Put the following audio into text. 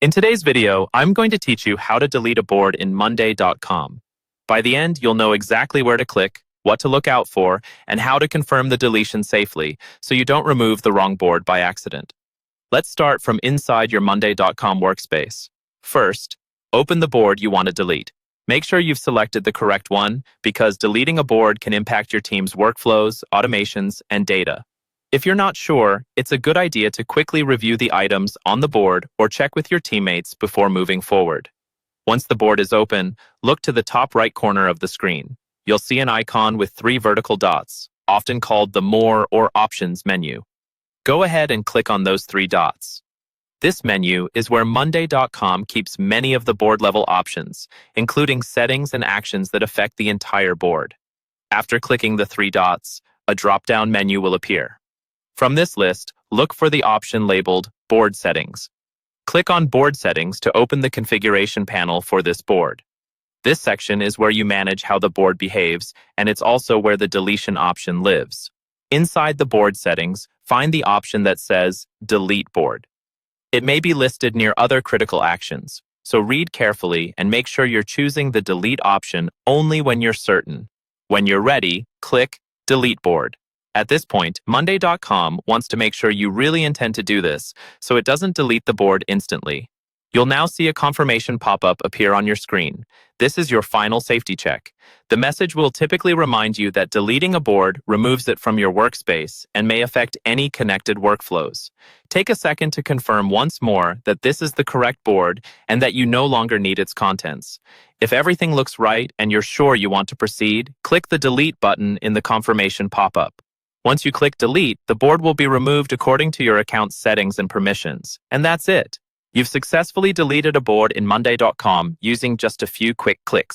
In today's video, I'm going to teach you how to delete a board in Monday.com. By the end, you'll know exactly where to click, what to look out for, and how to confirm the deletion safely so you don't remove the wrong board by accident. Let's start from inside your Monday.com workspace. First, open the board you want to delete. Make sure you've selected the correct one because deleting a board can impact your team's workflows, automations, and data. If you're not sure, it's a good idea to quickly review the items on the board or check with your teammates before moving forward. Once the board is open, look to the top right corner of the screen. You'll see an icon with 3 vertical dots, often called the More or Options menu. Go ahead and click on those 3 dots. This menu is where Monday.com keeps many of the board-level options, including settings and actions that affect the entire board. After clicking the 3 dots, a drop-down menu will appear. From this list, look for the option labeled Board Settings. Click on Board Settings to open the configuration panel for this board. This section is where you manage how the board behaves, and it's also where the deletion option lives. Inside the board settings, find the option that says Delete Board. It may be listed near other critical actions, so read carefully and make sure you're choosing the Delete option only when you're certain. When you're ready, click Delete Board. At this point, Monday.com wants to make sure you really intend to do this, so it doesn't delete the board instantly. You'll now see a confirmation pop-up appear on your screen. This is your final safety check. The message will typically remind you that deleting a board removes it from your workspace and may affect any connected workflows. Take a second to confirm once more that this is the correct board and that you no longer need its contents. If everything looks right and you're sure you want to proceed, click the Delete button in the confirmation pop-up. Once you click Delete, the board will be removed according to your account's settings and permissions. And that's it. You've successfully deleted a board in Monday.com using just a few quick clicks.